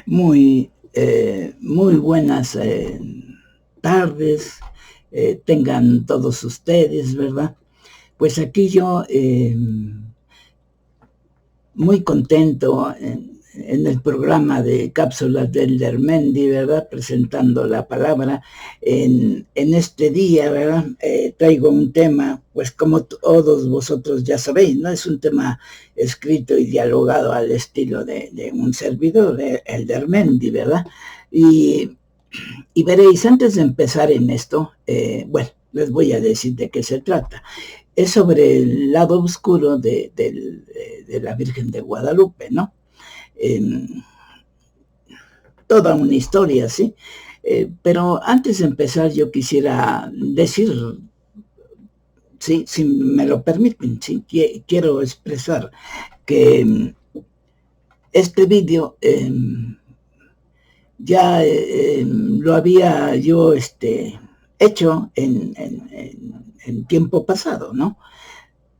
Muy buenas tardes, tengan todos ustedes, ¿verdad? Pues aquí yo muy contento en el programa de Cápsulas del Elder-Mendy, ¿verdad? Presentando la palabra en este día, ¿verdad? Traigo un tema, pues como todos vosotros ya sabéis, ¿no? Es un tema escrito y dialogado al estilo de un servidor, de Elder-Mendy, ¿verdad? Y veréis, antes de empezar en esto, bueno, les voy a decir de qué se trata. Es sobre el lado oscuro de la Virgen de Guadalupe, ¿no? Toda una historia, ¿sí? Pero antes de empezar yo quisiera decir, ¿sí? Si me lo permiten, ¿sí? Quiero expresar que este vídeo ya lo había yo hecho en tiempo pasado, ¿no?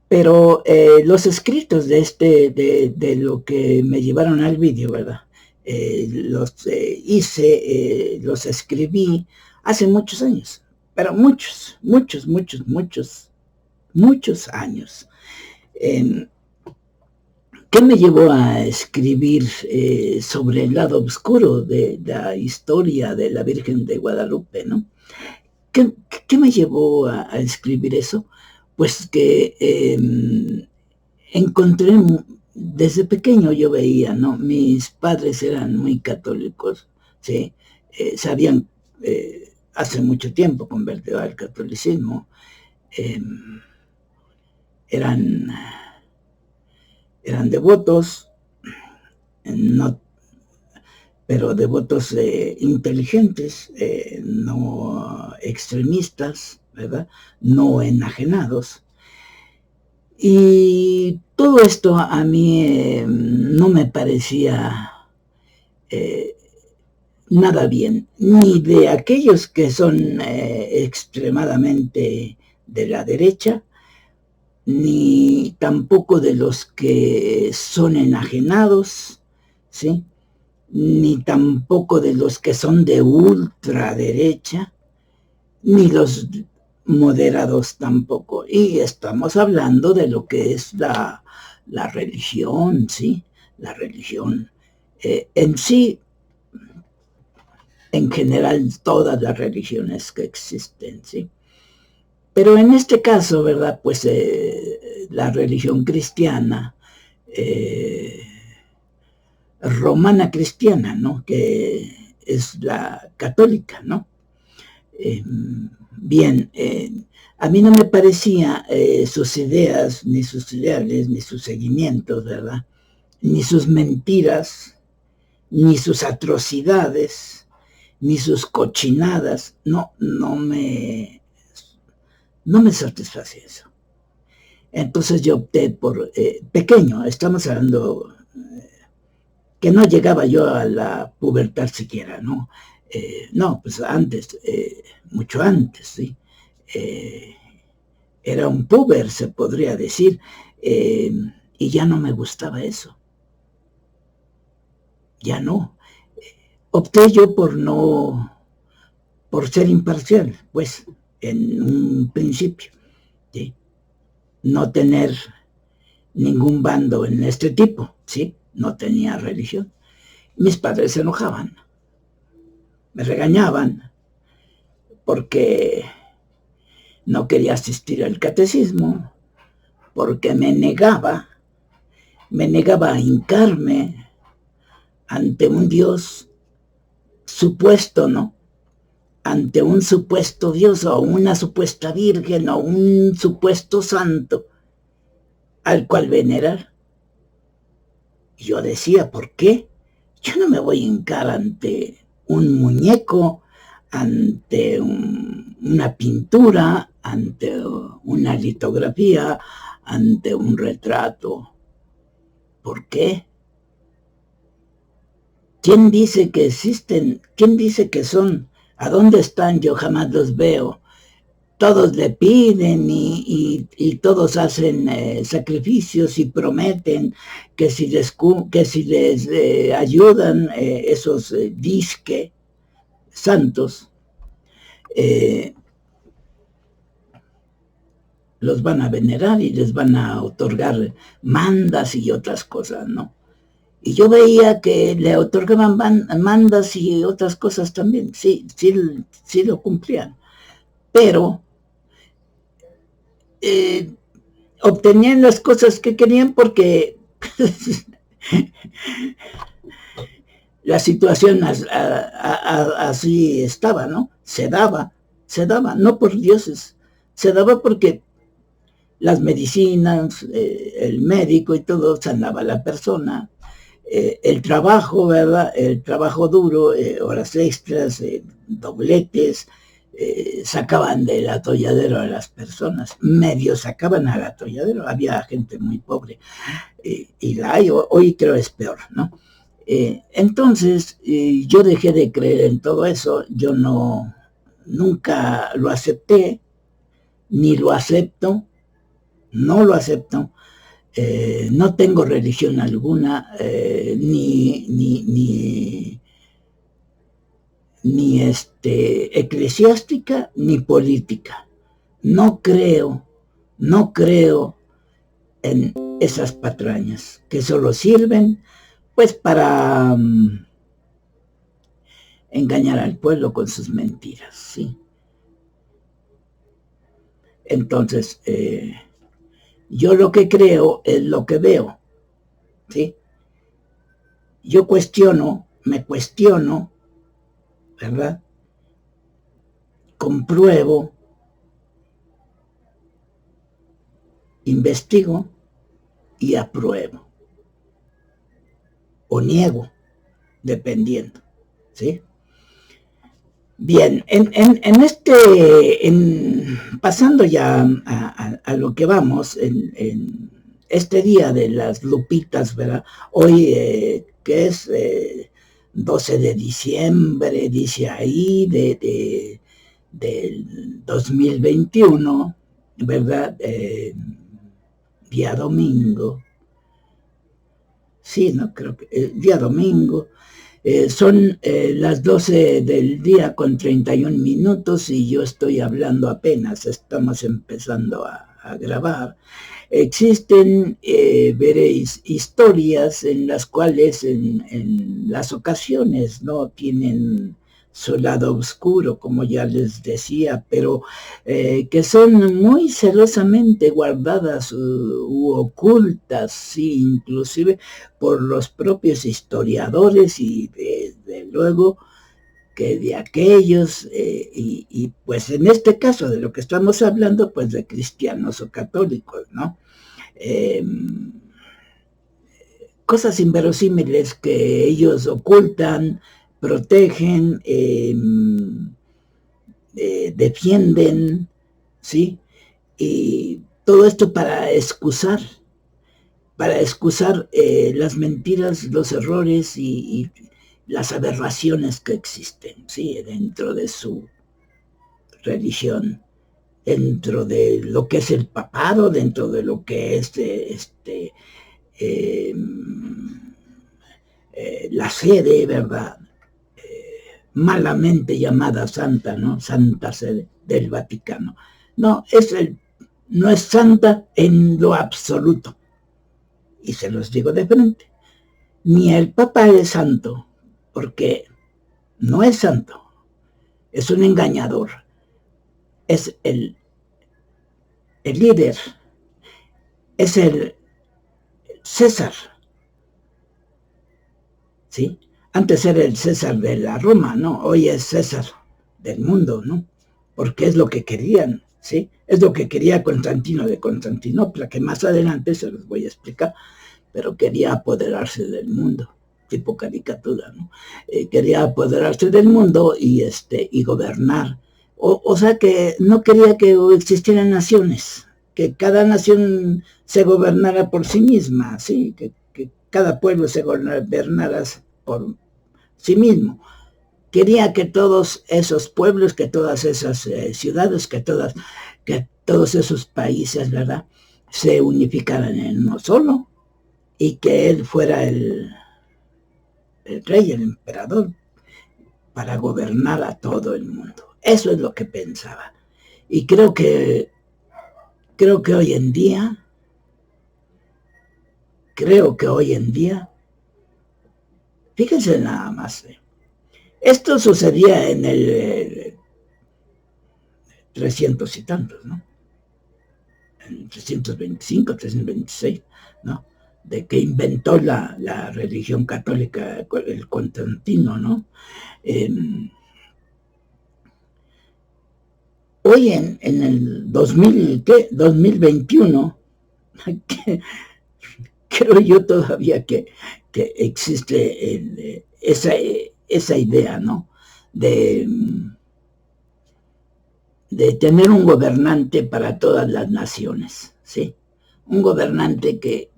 Pero los escritos de lo que me llevaron al vídeo, ¿verdad? Los hice, los escribí hace muchos años, pero muchos años. ¿Qué me llevó a escribir sobre el lado oscuro de la historia de la Virgen de Guadalupe, ¿no? ¿Qué me llevó a escribir eso? Pues que encontré, desde pequeño yo veía, ¿no? Mis padres eran muy católicos, ¿sí? Se habían hace mucho tiempo convertido al catolicismo. Eran devotos, no, pero devotos inteligentes, no extremistas, ¿verdad? No enajenados. Y todo esto a mí no me parecía nada bien, ni de aquellos que son extremadamente de la derecha, ni tampoco de los que son enajenados, ¿sí? Ni tampoco de los que son de ultraderecha, ni los moderados tampoco. Y estamos hablando de lo que es la religión, ¿sí? La religión en sí, en general, todas las religiones que existen, ¿sí? Pero en este caso, ¿verdad? Pues la religión cristiana, romana cristiana, ¿no? Que es la católica, ¿no? Bien, a mí no me parecía sus ideas, ni sus ideales, ni sus seguimientos, ¿verdad? Ni sus mentiras, ni sus atrocidades, ni sus cochinadas, no me satisface eso. Entonces yo opté por, pequeño, estamos hablando que no llegaba yo a la pubertad siquiera, ¿no? No, pues antes, mucho antes, ¿sí? Era un puber, se podría decir, y ya no me gustaba eso. Ya no. Opté yo por ser imparcial, pues, en un principio, ¿sí? No tener ningún bando en este tipo, ¿sí? No tenía religión. Mis padres se enojaban, me regañaban, porque no quería asistir al catecismo, porque me negaba a hincarme ante un Dios supuesto, ¿no? Ante un supuesto Dios o una supuesta virgen o un supuesto santo al cual venerar. Y yo decía, ¿por qué? Yo no me voy a hincar ante un muñeco, ante una pintura, ante una litografía, ante un retrato. ¿Por qué? ¿Quién dice que existen? ¿Quién dice que son? ¿A dónde están? Yo jamás los veo. todos le piden y todos hacen sacrificios y prometen que si les ayudan esos disque santos, los van a venerar y les van a otorgar mandas y otras cosas, ¿no? Y yo veía que le otorgaban mandas y otras cosas también, sí lo cumplían, pero obtenían las cosas que querían porque la situación así estaba, ¿no? Se daba, no por dioses, se daba porque las medicinas, el médico y todo, sanaba a la persona, el trabajo, ¿verdad? El trabajo duro, horas extras, dobletes, sacaban del atolladero a las personas, medio sacaban al atolladero, había gente muy pobre, y la hay, hoy creo es peor, ¿no? Entonces, yo dejé de creer en todo eso, yo nunca lo acepté, ni lo acepto, no lo acepto, no tengo religión alguna, ni eclesiástica, ni política. No creo en esas patrañas que solo sirven pues para engañar al pueblo con sus mentiras, ¿sí? Entonces, yo lo que creo es lo que veo, ¿sí? Yo me cuestiono, ¿verdad? Compruebo, investigo y apruebo. O niego, dependiendo, ¿sí? Bien, pasando ya a lo que vamos, en este día de las lupitas, ¿verdad? Hoy, que es 12 de diciembre, dice ahí, del 2021, ¿verdad? Día domingo. Sí, ¿no? Creo que día domingo. Son las 12 del día con 31 minutos y yo estoy hablando apenas, estamos empezando a grabar. Existen, veréis, historias en las cuales en las ocasiones no tienen su lado oscuro, como ya les decía, pero que son muy celosamente guardadas u ocultas, sí, inclusive por los propios historiadores y desde luego que de aquellos, y pues en este caso de lo que estamos hablando, pues de cristianos o católicos, ¿no? Cosas inverosímiles que ellos ocultan, protegen, defienden, ¿sí? Y todo esto para excusar las mentiras, los errores y las aberraciones que existen, ¿sí? Dentro de su religión, dentro de lo que es el papado, dentro de lo que es la sede, ¿verdad? Malamente llamada santa, ¿no? Santa Sede del Vaticano. No es santa en lo absoluto. Y se los digo de frente. Ni el Papa es santo, porque no es santo. Es un engañador. Es el líder. Es el César. ¿Sí? Antes era el César de la Roma, ¿no? Hoy es César del mundo, ¿no? Porque es lo que querían, ¿sí? Es lo que quería Constantino de Constantinopla, que más adelante se los voy a explicar, pero quería apoderarse del mundo, tipo caricatura, ¿no? Quería apoderarse del mundo y gobernar. O sea que no quería que existieran naciones, que cada nación se gobernara por sí misma, ¿sí? Que cada pueblo se gobernara por sí mismo. quería que todos esos pueblos, que todas esas ciudades, que todos esos países, ¿verdad?, se unificaran en uno solo y que él fuera el rey, el emperador, para gobernar a todo el mundo. Eso es lo que pensaba. Y creo que hoy en día, fíjense nada más, esto sucedía en el 300 y tantos, ¿no? En 325, 326, ¿no? De que inventó la religión católica el Constantino, ¿no? Hoy en el 2021, creo yo todavía que existe esa idea, ¿no?, de tener un gobernante para todas las naciones, ¿sí? Un gobernante que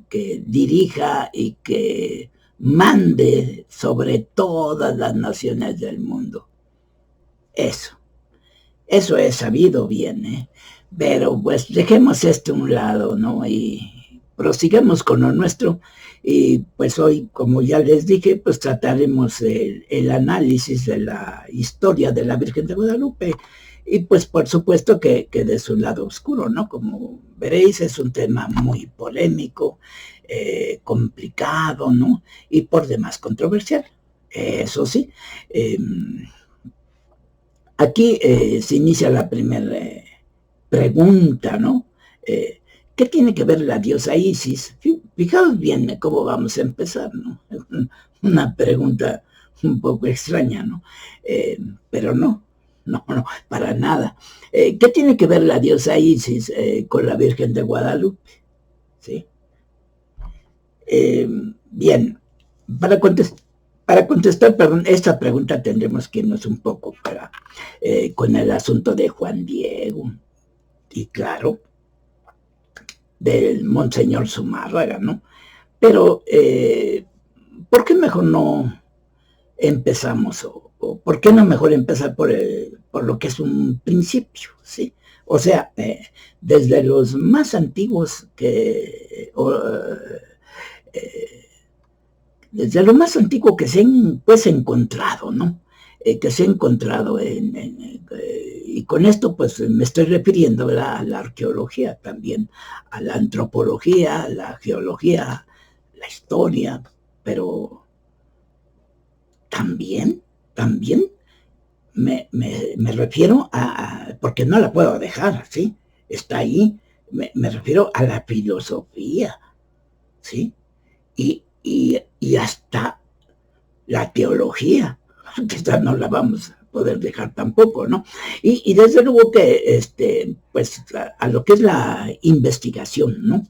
dirija y que mande sobre todas las naciones del mundo. Eso he sabido bien, pero pues dejemos esto a un lado, ¿no? Y prosigamos con lo nuestro. Y pues hoy, como ya les dije, pues trataremos el análisis de la historia de la Virgen de Guadalupe. Y pues por supuesto que de su lado oscuro, ¿no? Como veréis, es un tema muy polémico, complicado, ¿no? Y por demás controversial. Eso sí. Aquí se inicia la primera pregunta, ¿no? ¿Qué tiene que ver la diosa Isis? Fijaos bien cómo vamos a empezar, ¿no? Una pregunta un poco extraña, ¿no? Pero no, para nada. ¿Qué tiene que ver la diosa Isis con la Virgen de Guadalupe? ¿Sí? Bien, para contestar, perdón, esta pregunta tendremos que irnos un poco con el asunto de Juan Diego y claro, del Monseñor Zumárraga, ¿no? Pero, ¿por qué mejor no empezamos o por qué no mejor empezar por lo que es un principio, ¿sí? O sea, desde los más antiguos desde lo más antiguo que se han pues encontrado, ¿no? Que se ha encontrado y con esto pues me estoy refiriendo, ¿verdad?, a la arqueología también, a la antropología, a la geología, la historia, pero también me refiero porque no la puedo dejar, ¿sí? Está ahí, me refiero a la filosofía, ¿sí? Y hasta la teología, que esta no la vamos a poder dejar tampoco, ¿no? Y desde luego que, pues, a lo que es la investigación, ¿no?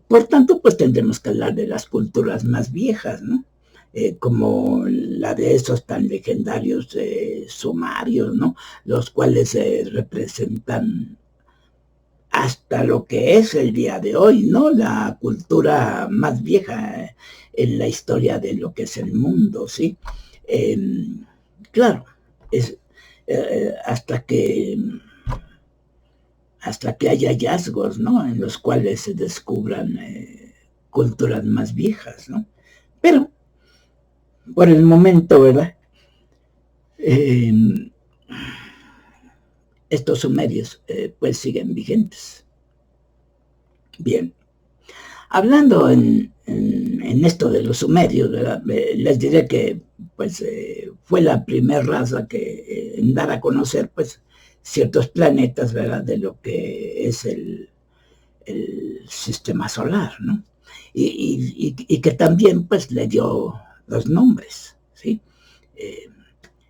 Por tanto, pues tendremos que hablar de las culturas más viejas, ¿no? Como la de esos tan legendarios sumarios, ¿no? Los cuales representan hasta lo que es el día de hoy, ¿no? La cultura más vieja en la historia de lo que es el mundo, ¿sí? Claro, es hasta que haya hallazgos, ¿no?, en los cuales se descubran culturas más viejas, ¿no? Pero, por el momento, ¿verdad?, estos sumerios pues siguen vigentes. Bien, hablando en esto de los sumerios, ¿verdad?, les diré que pues fue la primera raza que en dar a conocer pues ciertos planetas, ¿verdad?, de lo que es el sistema solar, ¿no? Y que también pues le dio los nombres, ¿sí?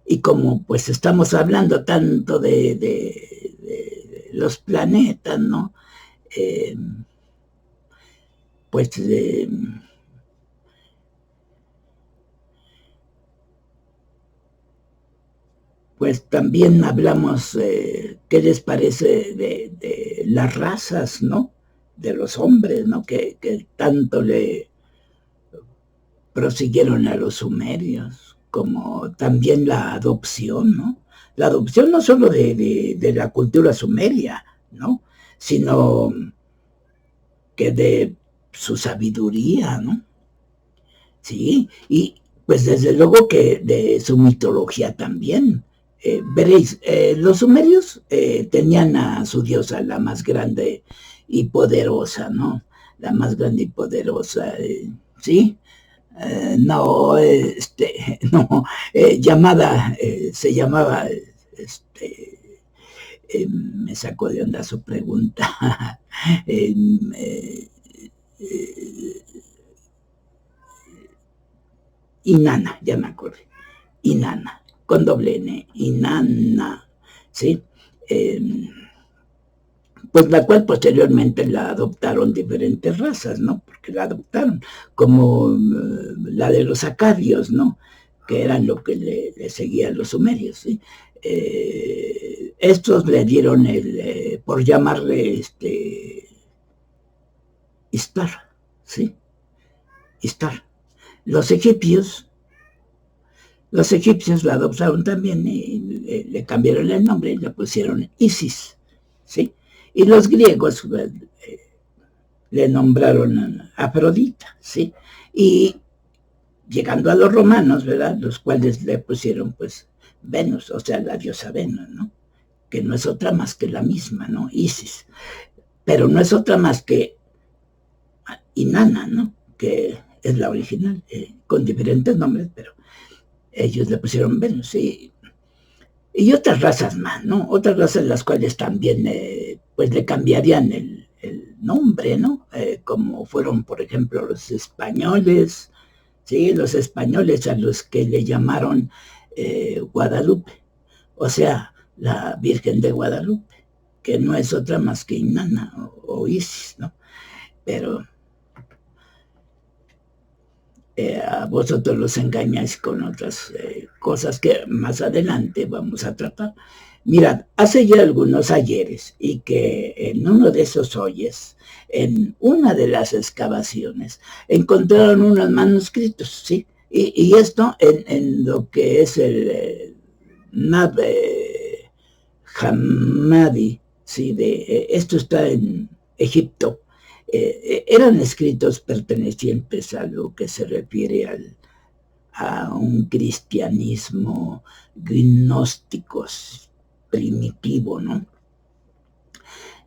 Y como pues estamos hablando tanto de los planetas, ¿no? Pues también hablamos, ¿qué les parece de las razas, ¿no?, de los hombres, ¿no?, que tanto le prosiguieron a los sumerios? como también la adopción, ¿no? La adopción no solo de la cultura sumeria, ¿no? Sino que de su sabiduría, ¿no? Sí, y pues desde luego que de su mitología también. Veréis, los sumerios tenían a su diosa, la más grande y poderosa, ¿no? La más grande y poderosa, ¿sí? No, no, se llamaba, me sacó de onda su pregunta. eh, eh, Inanna, ya me acordé. Inanna, con doble N, Inanna, ¿sí? Pues la cual posteriormente la adoptaron diferentes razas, ¿no? Porque la adoptaron como la de los acadios, ¿no? Que eran lo que le seguía a los sumerios, ¿sí? Estos le dieron por llamarle Istar, ¿sí? Istar. Los egipcios la adoptaron también y le cambiaron el nombre y le pusieron Isis, ¿sí? Y los griegos le nombraron Afrodita, ¿sí? Y llegando a los romanos, ¿verdad? Los cuales le pusieron, pues, Venus, o sea, la diosa Venus, ¿no? Que no es otra más que la misma, ¿no? Isis. Pero no es otra más que Inanna, ¿no? Que es la original, con diferentes nombres, pero ellos le pusieron Venus, y otras razas más, ¿no? Otras razas las cuales también, pues, le cambiarían el nombre, ¿no? Como fueron, por ejemplo, los españoles, ¿sí? Los españoles a los que le llamaron Guadalupe, o sea, la Virgen de Guadalupe, que no es otra más que Inanna o Isis, ¿no? Pero a vosotros los engañáis con otras cosas que más adelante vamos a tratar. Mirad, hace ya algunos ayeres, y que en uno de esos hoyes, en una de las excavaciones, encontraron unos manuscritos, ¿sí? Y esto en lo que es el Nab Hammadi, ¿sí? Esto está en Egipto. Eran escritos pertenecientes a lo que se refiere a un cristianismo gnóstico primitivo, ¿no?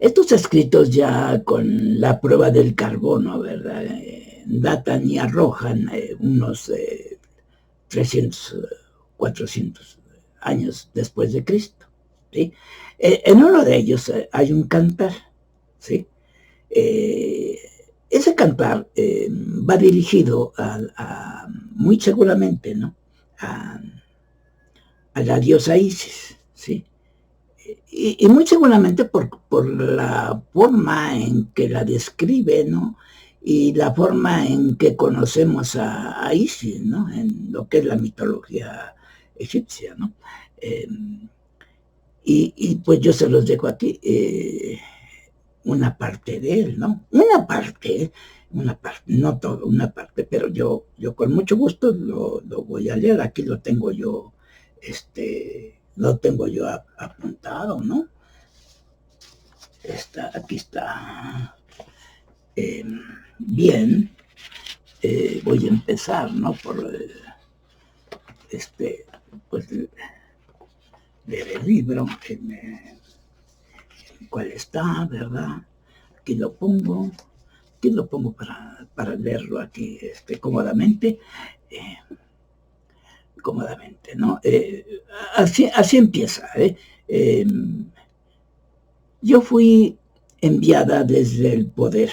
Estos escritos ya con la prueba del carbono, ¿verdad? Datan y arrojan unos 300, 400 años después de Cristo, ¿sí? En uno de ellos hay un cantar, ¿sí? Ese cantar va dirigido muy seguramente, ¿no? a la diosa Isis, ¿sí? Y muy seguramente por la forma en que la describe, ¿no? Y la forma en que conocemos a Isis, ¿no? En lo que es la mitología egipcia, ¿no? Y pues yo se los dejo aquí. Una parte de él, ¿no? Una parte, no todo, una parte, pero yo con mucho gusto lo voy a leer. Aquí lo tengo yo, apuntado, ¿no? Aquí está. Bien, voy a empezar, ¿no? Por pues leer el libro, cuál está, ¿verdad? Aquí lo pongo para leerlo aquí cómodamente, ¿no? Así empieza. Yo fui enviada desde el poder,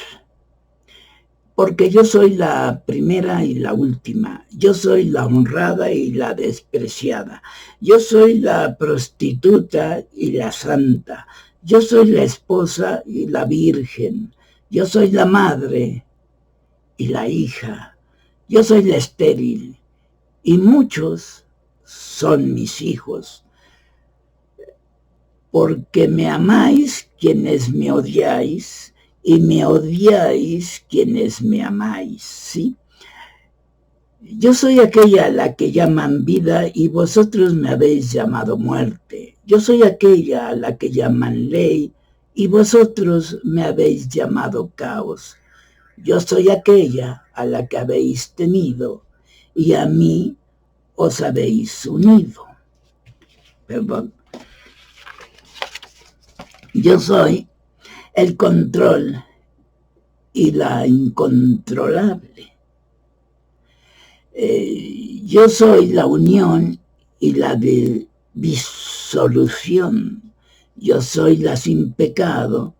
porque yo soy la primera y la última, yo soy la honrada y la despreciada, yo soy la prostituta y la santa, yo soy la esposa y la virgen, yo soy la madre y la hija, yo soy la estéril, y muchos son mis hijos, porque me amáis quienes me odiáis, y me odiáis quienes me amáis, ¿sí? Yo soy aquella a la que llaman vida y vosotros me habéis llamado muerte. Yo soy aquella a la que llaman ley y vosotros me habéis llamado caos. Yo soy aquella a la que habéis temido y a mí os habéis unido. Perdón. Yo soy el control y la incontrolable. Yo soy la unión y la disolución. Yo soy la sin pecado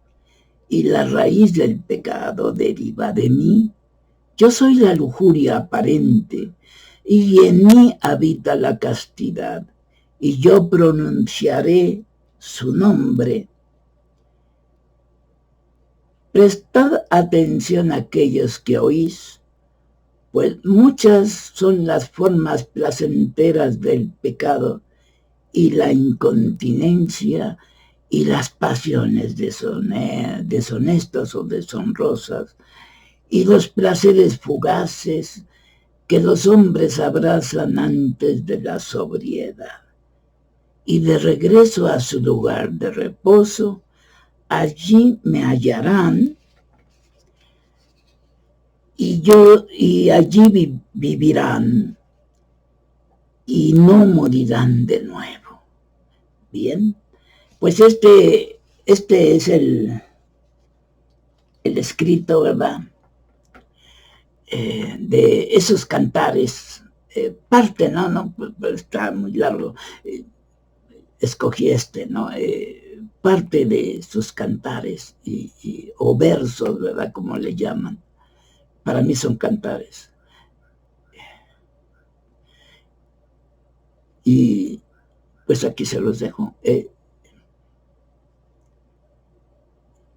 y la raíz del pecado deriva de mí. Yo soy la lujuria aparente y en mí habita la castidad y yo pronunciaré su nombre. Prestad atención a aquellos que oís, pues muchas son las formas placenteras del pecado y la incontinencia y las pasiones deshonestas o deshonrosas y los placeres fugaces que los hombres abrazan antes de la sobriedad. Y de regreso a su lugar de reposo, allí me hallarán y allí vivirán y no morirán de nuevo. Bien, pues este es el escrito, ¿verdad? De esos cantares, parte, ¿no? Pues está muy largo, escogí ¿no? Parte de sus cantares o versos, ¿verdad? Como le llaman. Para mí son cantares. Y pues aquí se los dejo.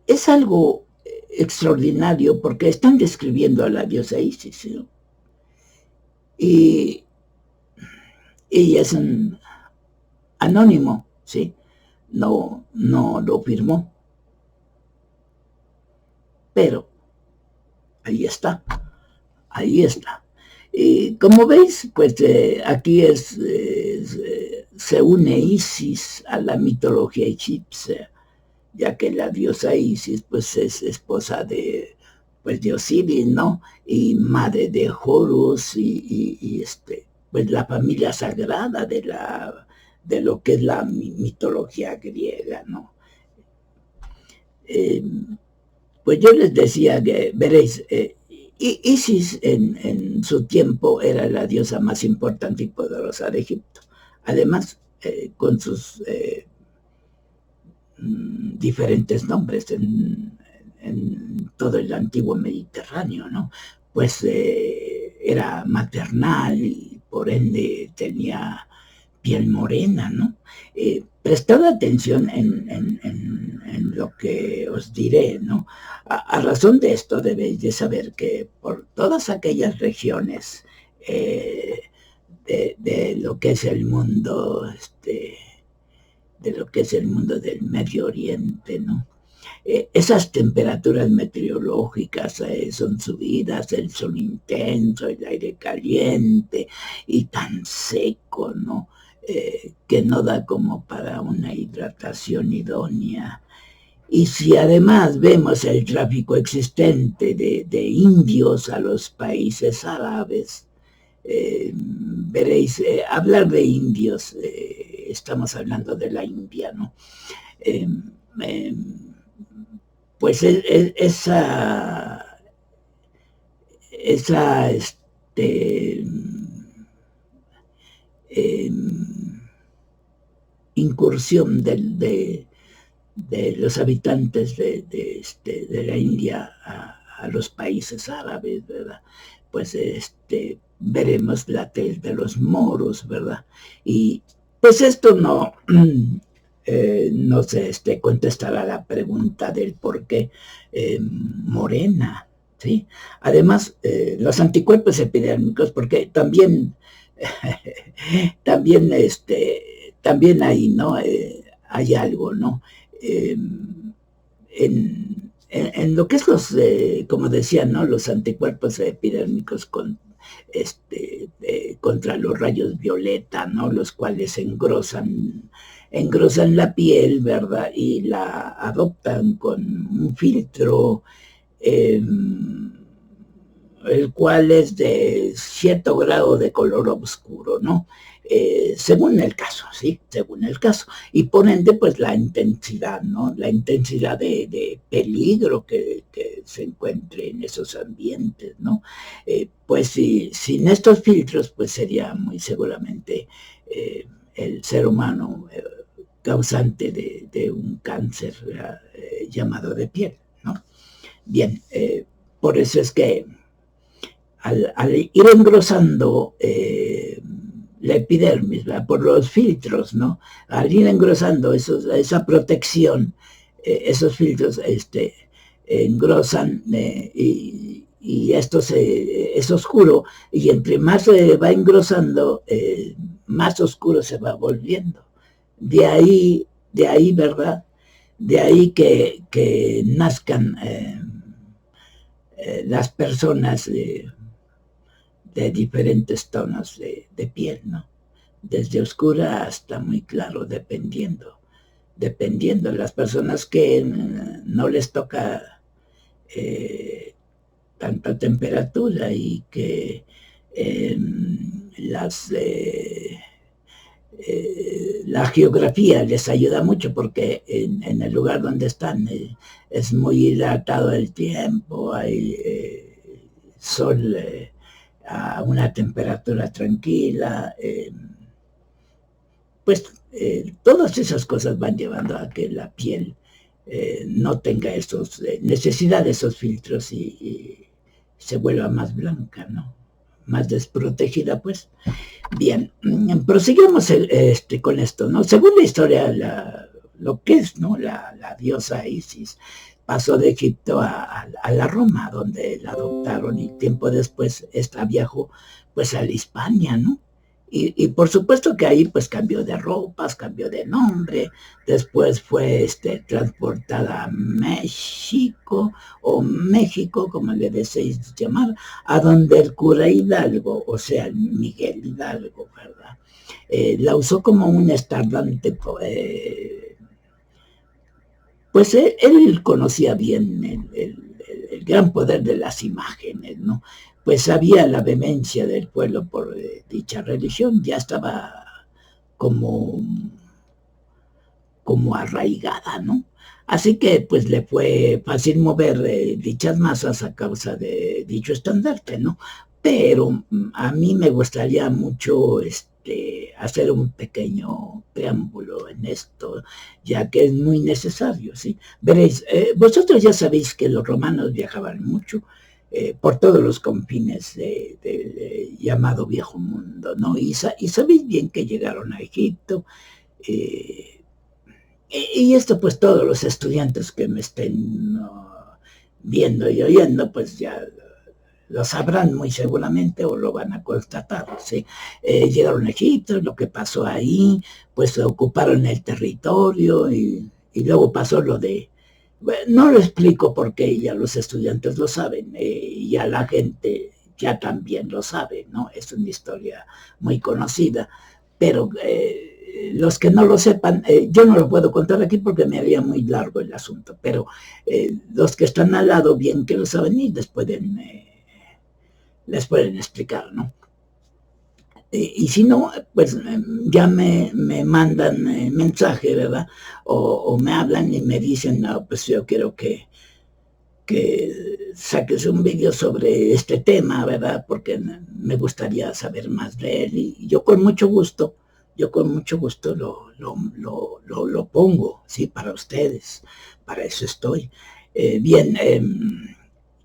Es algo extraordinario porque están describiendo a la diosa Isis, ¿no? Y ella es un anónimo, ¿sí? No lo firmó. Pero ahí está. Y como veis, pues aquí se une Isis a la mitología egipcia, ya que la diosa Isis pues es esposa de Osiris, ¿no? Y madre de Horus y pues la familia sagrada de lo que es la mitología griega, ¿no? Pues yo les decía que, veréis, Isis en su tiempo era la diosa más importante y poderosa de Egipto. Además, con sus diferentes nombres en todo el antiguo Mediterráneo, ¿no? Pues era maternal y por ende tenía piel morena, ¿no? Prestad atención en lo que os diré, ¿no? A razón de esto debéis de saber que por todas aquellas regiones de lo que es el mundo, de lo que es el mundo del Medio Oriente, ¿no? Esas temperaturas meteorológicas son subidas, el sol intenso, el aire caliente y tan seco, ¿no? Que no da como para una hidratación idónea. Y si además vemos el tráfico existente de indios a los países árabes, veréis, hablar de indios, estamos hablando de la India, ¿no? Pues esa incursión de los habitantes de la India a los países árabes, ¿verdad? Pues veremos la tez de los moros, ¿verdad? Y pues esto no se contestará la pregunta del por qué morena, ¿sí? Además, los anticuerpos epidérmicos, porque también también ahí, ¿no? Hay algo, ¿no? En lo que es como decía, ¿no? Los anticuerpos epidérmicos contra los rayos violeta, ¿no? Los cuales engrosan la piel, ¿verdad? Y la adoptan con un filtro, el cual es de cierto grado de color oscuro, ¿no? Según el caso, ¿sí? Según el caso. Y por ende, pues la intensidad, ¿no? La intensidad de peligro que se encuentre en esos ambientes, ¿no? Pues sin estos filtros, pues sería muy seguramente el ser humano causante de un cáncer llamado de piel, ¿no? Bien, por eso es que al ir engrosando la epidermis, ¿verdad? Por los filtros, ¿no? Al ir engrosando esa protección, esos filtros engrosan y esto es oscuro, y entre más se va engrosando, más oscuro se va volviendo. De ahí, ¿verdad? De ahí que nazcan las personas de diferentes tonos de piel, ¿no? Desde oscura hasta muy claro, dependiendo de las personas que no les toca tanta temperatura y que la geografía les ayuda mucho porque en el lugar donde están es muy hidratado el tiempo, hay sol a una temperatura tranquila, pues todas esas cosas van llevando a que la piel no tenga necesidad de esos filtros y se vuelva más blanca, ¿no? Más desprotegida, pues. Bien, prosigamos con esto, ¿no? Según la historia, lo que es, ¿no? La diosa Isis pasó de Egipto a la Roma, donde la adoptaron, y tiempo después esta viajó pues a la Hispania, ¿no? Y por supuesto que ahí pues cambió de ropas, cambió de nombre, después fue transportada a México, o México, como le deseéis llamar, a donde el cura Hidalgo, o sea, Miguel Hidalgo, ¿verdad? La usó como un estandarte, pues él conocía bien el gran poder de las imágenes, ¿no? Pues sabía la vehemencia del pueblo por dicha religión, ya estaba como, como arraigada, ¿no? Así que pues le fue fácil mover dichas masas a causa de dicho estandarte, ¿no? Pero a mí me gustaría mucho hacer un pequeño preámbulo en esto, ya que es muy necesario, ¿sí? Veréis, vosotros ya sabéis que los romanos viajaban mucho por todos los confines del llamado Viejo Mundo, ¿no? Y sabéis bien que llegaron a Egipto, y esto pues todos los estudiantes que me estén viendo y oyendo, pues ya lo sabrán muy seguramente o lo van a constatar, ¿sí? Llegaron a Egipto, lo que pasó ahí, pues ocuparon el territorio y luego pasó lo de... Bueno, no lo explico porque ya los estudiantes lo saben, ya la gente ya también lo sabe, ¿no? Es una historia muy conocida, pero los que no lo sepan, yo no lo puedo contar aquí porque me haría muy largo el asunto, pero los que están al lado bien que lo saben y les pueden explicar, ¿no? Y si no, pues ya me mandan mensaje, ¿verdad? O me hablan y me dicen, no, pues yo quiero que saques un vídeo sobre este tema, ¿verdad? Porque me gustaría saber más de él. Y yo con mucho gusto lo pongo, ¿sí? Para ustedes, para eso estoy. Bien,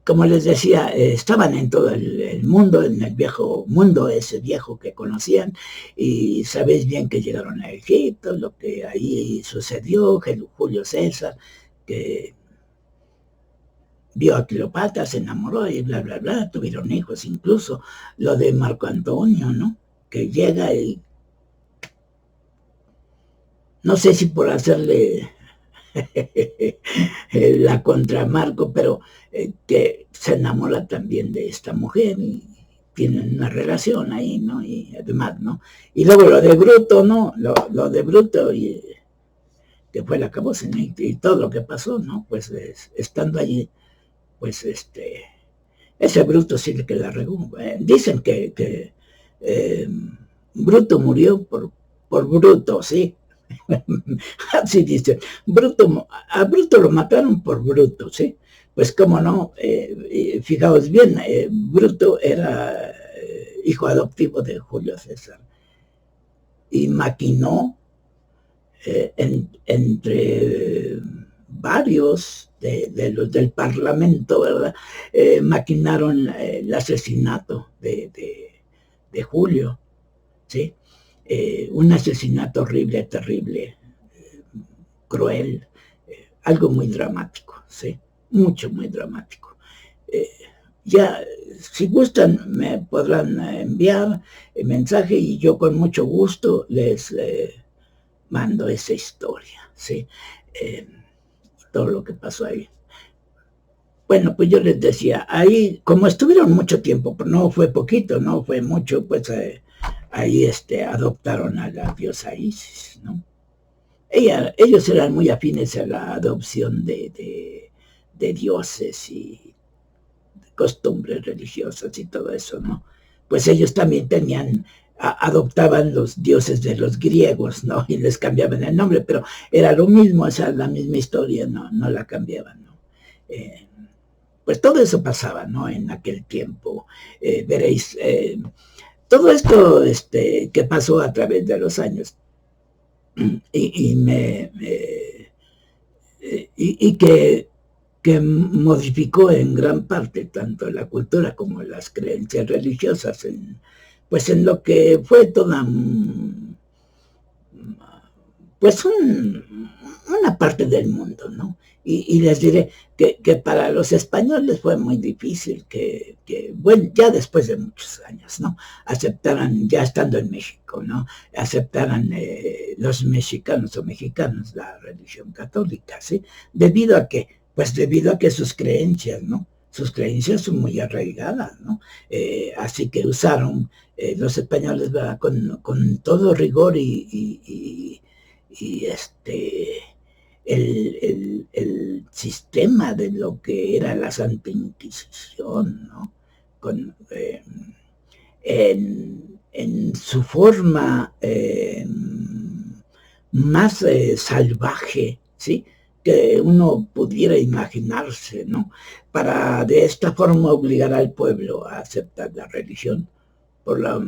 como les decía, estaban en todo el mundo, en el viejo mundo, ese viejo que conocían, y sabéis bien que llegaron a Egipto, lo que ahí sucedió, Julio César, que vio a Cleopatra, se enamoró y bla, bla, bla, tuvieron hijos incluso, lo de Marco Antonio, ¿no? Que llega y no sé si por hacerle la contra Marco, pero que se enamora también de esta mujer tienen una relación ahí, ¿no? Y además, ¿no? Y luego lo de Bruto, ¿no? Lo de Bruto, y que fue el acabose, ¿no? Y todo lo que pasó, ¿no? Pues estando allí, pues ese Bruto sí que la regó. Dicen que Bruto murió por Bruto, ¿sí? Así dice. A Bruto lo mataron por Bruto, ¿sí? Pues cómo no, fijaos bien, Bruto era hijo adoptivo de Julio César y maquinó entre varios de los del Parlamento, ¿verdad? Maquinaron el asesinato de Julio, ¿sí? Un asesinato horrible, terrible, cruel, algo muy dramático, ¿sí? Muy dramático. Ya, si gustan, me podrán enviar el mensaje y yo con mucho gusto les mando esa historia, ¿sí? Todo lo que pasó ahí. Bueno, pues yo les decía, ahí, como estuvieron mucho tiempo, pero no fue poquito, no fue mucho, pues ahí adoptaron a la diosa Isis, ¿no? Ellos eran muy afines a la adopción de dioses y costumbres religiosas y todo eso, ¿no? Pues ellos también adoptaban los dioses de los griegos, ¿no? Y les cambiaban el nombre, pero era lo mismo, esa es la misma historia, no la cambiaban, ¿no? Pues todo eso pasaba, ¿no? En aquel tiempo. Veréis, todo esto que pasó a través de los años y que modificó en gran parte tanto la cultura como las creencias religiosas, pues en lo que fue toda pues una parte del mundo, ¿no? Y les diré que para los españoles fue muy difícil bueno, ya después de muchos años, ¿no? Aceptaran, ya estando en México, ¿no? Aceptaran los mexicanos o mexicanos la religión católica, ¿sí? Debido a que sus creencias, ¿no? Sus creencias son muy arraigadas, ¿no? Así que usaron los españoles, ¿verdad? Con todo rigor y el sistema de lo que era la Santa Inquisición, ¿no? En su forma más salvaje, ¿sí? Que uno pudiera imaginarse, ¿no? Para de esta forma obligar al pueblo a aceptar la religión por la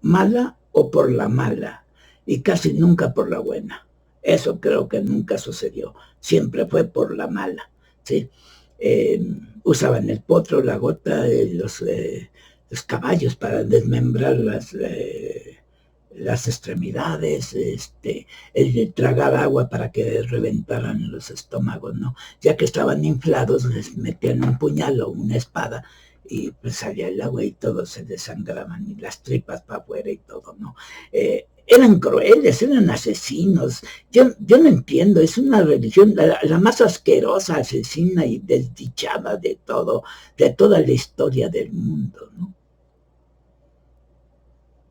mala o por la mala, y casi nunca por la buena. Eso creo que nunca sucedió, siempre fue por la mala, ¿sí? Usaban el potro, la gota, los caballos para desmembrar las extremidades, el tragar agua para que reventaran los estómagos, ¿no? Ya que estaban inflados, les metían un puñal o una espada y pues salía el agua y todos se desangraban y las tripas para afuera y todo, ¿no? Eran crueles, eran asesinos. Yo no entiendo, es una religión la más asquerosa, asesina y desdichada de toda la historia del mundo, ¿no?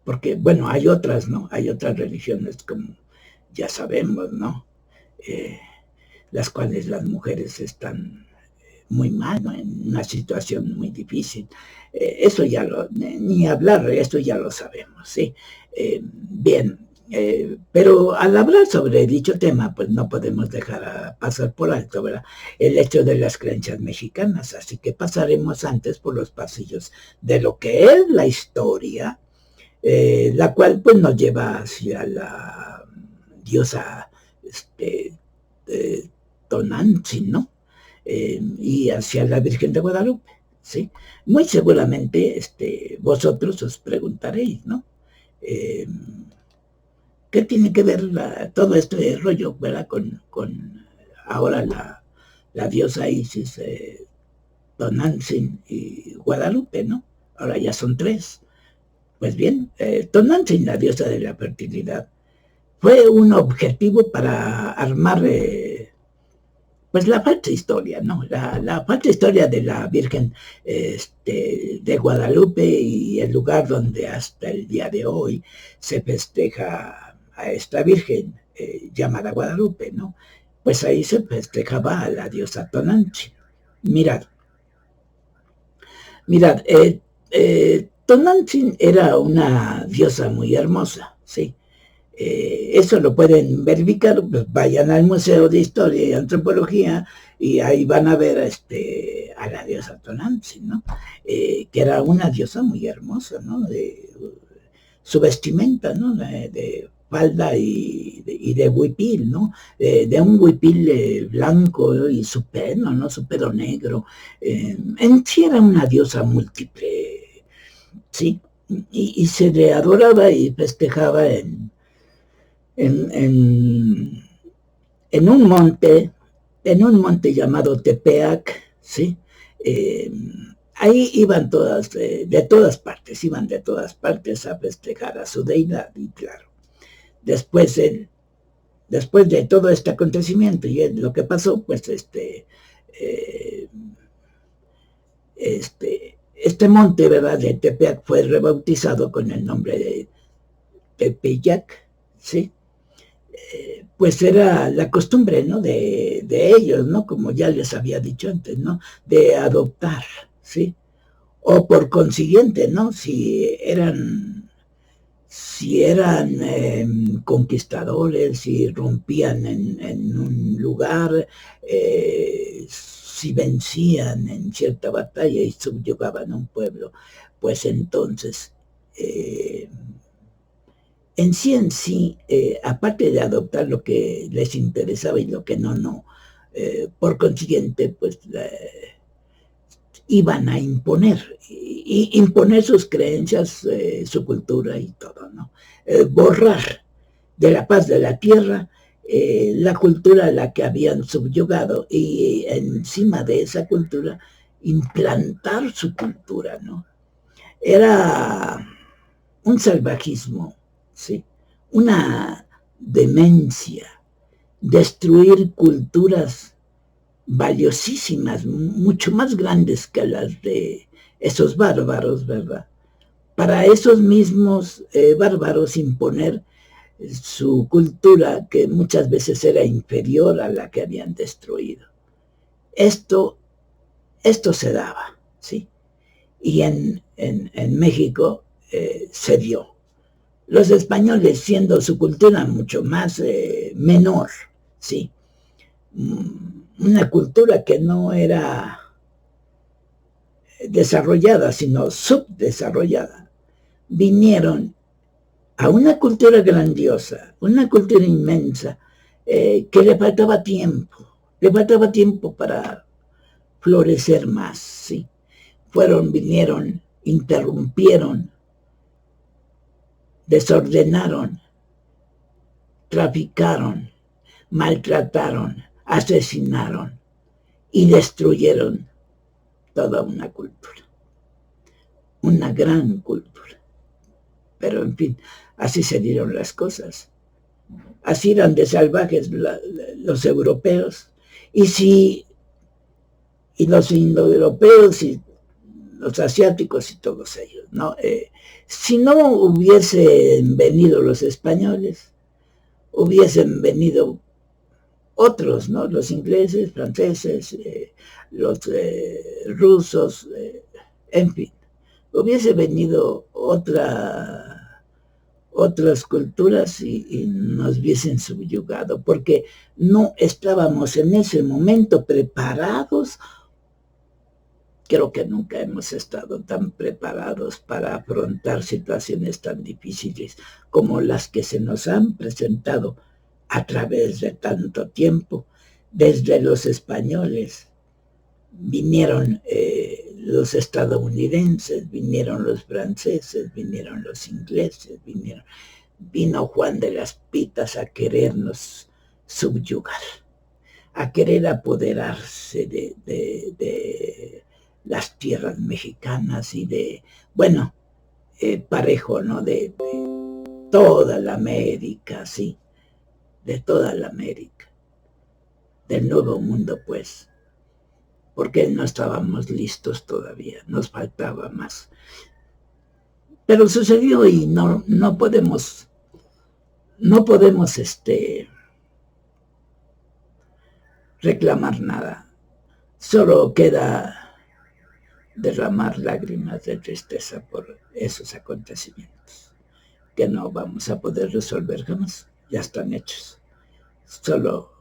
Porque, bueno, hay otras, ¿no? Hay otras religiones, como ya sabemos, ¿no? Las cuales las mujeres están muy mal, ¿no? En una situación muy difícil. Eso ya ni hablar, esto ya lo sabemos, ¿sí? Bien, pero al hablar sobre dicho tema, pues no podemos dejar pasar por alto, ¿verdad? El hecho de las creencias mexicanas, así que pasaremos antes por los pasillos de lo que es la historia, la cual pues nos lleva hacia la diosa Tonantzin, ¿no? Y hacia la Virgen de Guadalupe, ¿sí? Muy seguramente vosotros os preguntaréis, ¿no? ¿Qué tiene que ver todo este rollo, ¿verdad? Con ahora la diosa Isis, Tonantzin y Guadalupe, ¿no? Ahora ya son tres. Pues bien, Tonantzin, la diosa de la fertilidad, fue un objetivo para armar pues la falsa historia, ¿no? La falsa historia de la Virgen de Guadalupe y el lugar donde hasta el día de hoy se festeja a esta Virgen llamada Guadalupe, ¿no? Pues ahí se festejaba a la diosa Tonantzin. Mirad, Tonantzin era una diosa muy hermosa, ¿sí? Eso lo pueden verificar, pues vayan al Museo de Historia y Antropología y ahí van a ver a la diosa Tonantzin, ¿no? Que era una diosa muy hermosa, ¿no? Su vestimenta, ¿no? De falda y de huipil, ¿no? De un huipil blanco y su pelo, ¿no? Su pelo negro. En sí era una diosa múltiple, ¿sí? Y se le adoraba y festejaba en, en, en un monte llamado Tepeac, ¿sí? Ahí iban todas, de todas partes a festejar a su deidad, y claro, después de todo este acontecimiento y lo que pasó, pues este monte, ¿verdad?, de Tepeac fue rebautizado con el nombre de Tepeyac, ¿sí? Pues era la costumbre, ¿no?, de ellos, ¿no?, como ya les había dicho antes, ¿no?, de adoptar, ¿sí? O por consiguiente, ¿no?, si eran conquistadores, si rompían en un lugar, si vencían en cierta batalla y subyugaban a un pueblo, pues entonces en sí, aparte de adoptar lo que les interesaba y lo que no, por consiguiente, pues iban a imponer sus creencias, su cultura y todo, ¿no? Borrar de la paz de la tierra la cultura a la que habían subyugado y encima de esa cultura implantar su cultura, ¿no? Era un salvajismo, ¿sí? Una demencia, destruir culturas valiosísimas, mucho más grandes que las de esos bárbaros, ¿verdad? Para esos mismos bárbaros imponer su cultura, que muchas veces era inferior a la que habían destruido. Esto se daba, ¿sí? Y en México se dio. Los españoles, siendo su cultura mucho más menor, ¿sí? Una cultura que no era desarrollada, sino subdesarrollada, vinieron a una cultura grandiosa, una cultura inmensa, que le faltaba tiempo para florecer más, ¿sí? Vinieron, interrumpieron, desordenaron, traficaron, maltrataron, asesinaron y destruyeron toda una cultura, una gran cultura. Pero en fin, así se dieron las cosas. Así eran de salvajes los europeos. Y los indoeuropeos y los asiáticos y todos ellos, ¿no? Si no hubiesen venido los españoles, hubiesen venido otros, ¿no? Los ingleses, franceses, los rusos, en fin, hubiese venido otras culturas y nos hubiesen subyugado, porque no estábamos en ese momento preparados. Creo que nunca hemos estado tan preparados para afrontar situaciones tan difíciles como las que se nos han presentado a través de tanto tiempo. Desde los españoles vinieron los estadounidenses, vinieron los franceses, vinieron los ingleses, vino Juan de las Pitas a querernos subyugar, a querer apoderarse de las tierras mexicanas y bueno, parejo, ¿no? De toda la América, sí, de toda la América, del nuevo mundo, pues, porque no estábamos listos todavía, nos faltaba más. Pero sucedió y no podemos reclamar nada. Solo queda derramar lágrimas de tristeza por esos acontecimientos que no vamos a poder resolver jamás. Ya están hechos. Solo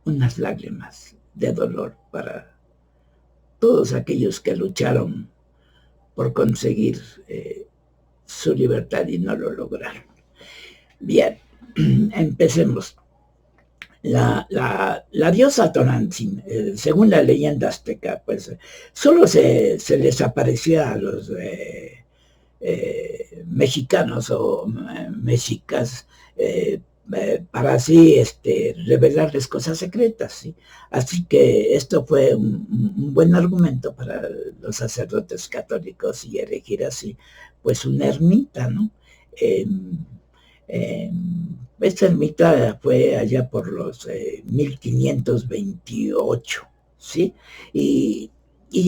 unas lágrimas de dolor para todos aquellos que lucharon por conseguir su libertad y no lo lograron. Bien, empecemos. La diosa Tonantzin, según la leyenda azteca, pues solo se les aparecía a los mexicanos o mexicas para así revelarles cosas secretas, ¿sí? Así que esto fue un buen argumento para los sacerdotes católicos y elegir así pues una ermita, ¿no? Esta ermita fue allá por los 1528, ¿sí? Y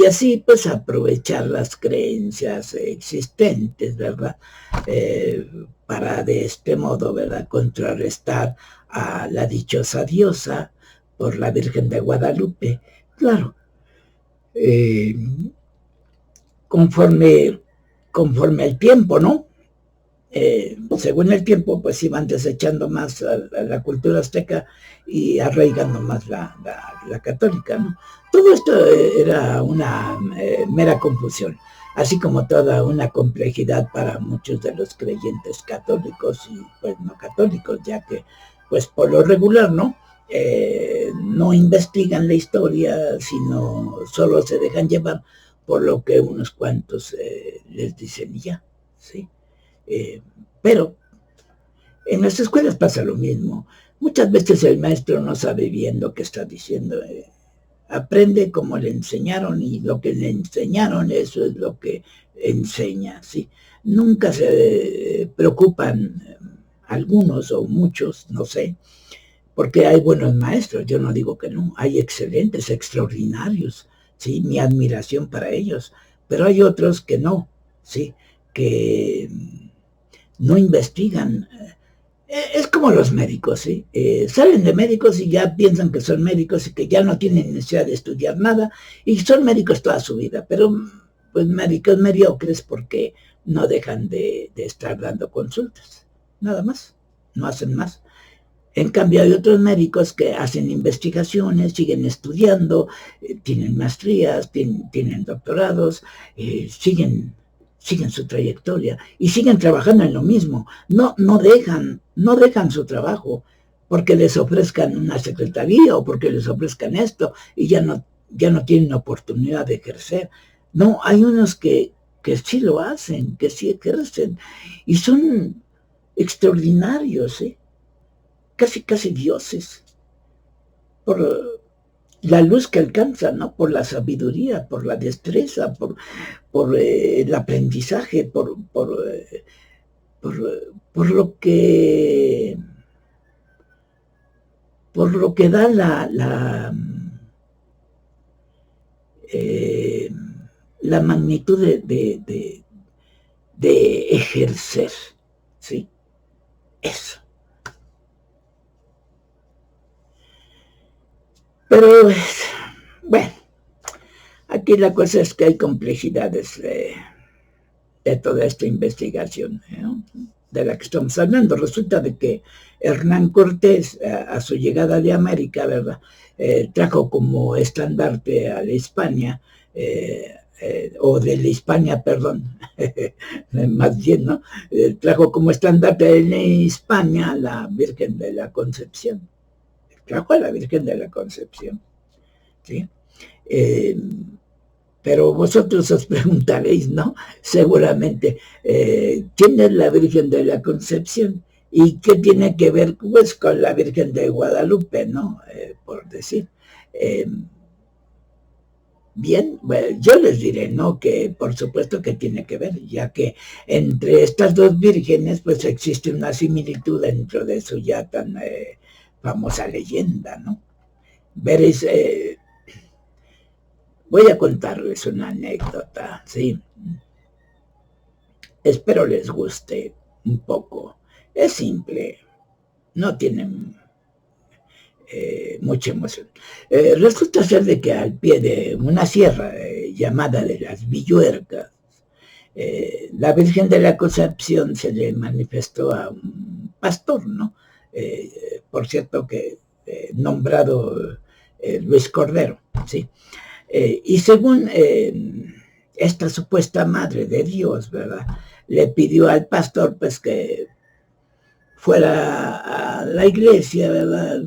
así pues aprovechar las creencias existentes, ¿verdad? Para de este modo, ¿verdad?, contrarrestar a la dichosa diosa por la Virgen de Guadalupe. Claro, conforme el tiempo, ¿no? Según el tiempo, pues iban desechando más a la cultura azteca y arraigando más la católica, ¿no? Todo esto era una mera confusión, así como toda una complejidad para muchos de los creyentes católicos y pues no católicos, ya que pues por lo regular, ¿no? No investigan la historia, sino solo se dejan llevar por lo que unos cuantos les dicen y ya, ¿sí? Pero en las escuelas pasa lo mismo. Muchas veces el maestro no sabe bien lo que está diciendo. Aprende como le enseñaron y lo que le enseñaron, eso es lo que enseña, ¿sí? Nunca se preocupan algunos o muchos, no sé, porque hay buenos maestros, yo no digo que no, hay excelentes, extraordinarios, ¿sí? Mi admiración para ellos, pero hay otros que no, ¿sí? Que no investigan. Es como los médicos, ¿sí? Salen de médicos y ya piensan que son médicos y que ya no tienen necesidad de estudiar nada y son médicos toda su vida, pero pues médicos mediocres porque no dejan de estar dando consultas, nada más, no hacen más. En cambio hay otros médicos que hacen investigaciones, siguen estudiando, tienen maestrías, tienen doctorados, siguen su trayectoria y siguen trabajando en lo mismo. No dejan su trabajo porque les ofrezcan una secretaría o porque les ofrezcan esto y ya no tienen oportunidad de ejercer. No, hay unos que sí lo hacen, que sí ejercen y son extraordinarios, ¿eh? Casi dioses, por la luz que alcanzan, ¿no? Por la sabiduría, por la destreza, por el aprendizaje, por lo que da la magnitud de ejercer, ¿sí? Eso. Pero, bueno, aquí la cosa es que hay complejidades de toda esta investigación, ¿no?, de la que estamos hablando. Resulta de que Hernán Cortés, a su llegada de América, ¿verdad?, trajo como estandarte a la Hispania, o de la Hispania, perdón, más bien, ¿no? Trajo como estandarte de la Hispania a la Virgen de la Concepción. Trajo a la Virgen de la Concepción, ¿sí? Pero vosotros os preguntaréis, ¿no? Seguramente, ¿quién es la Virgen de la Concepción? ¿Y qué tiene que ver, pues, con la Virgen de Guadalupe, ¿no? Por decir. Bien, bueno, yo les diré, ¿no?, que por supuesto que tiene que ver, ya que entre estas dos vírgenes, pues, existe una similitud dentro de su ya tan famosa leyenda, ¿no? Veréis, voy a contarles una anécdota, ¿sí? Espero les guste un poco. Es simple, no tiene mucha emoción. Resulta ser de que al pie de una sierra llamada de las Villuercas, la Virgen de la Concepción se le manifestó a un pastor, ¿no? Por cierto que nombrado Luis Cordero, ¿sí? Y según esta supuesta madre de Dios, ¿verdad? Le pidió al pastor pues que fuera a la iglesia, ¿verdad?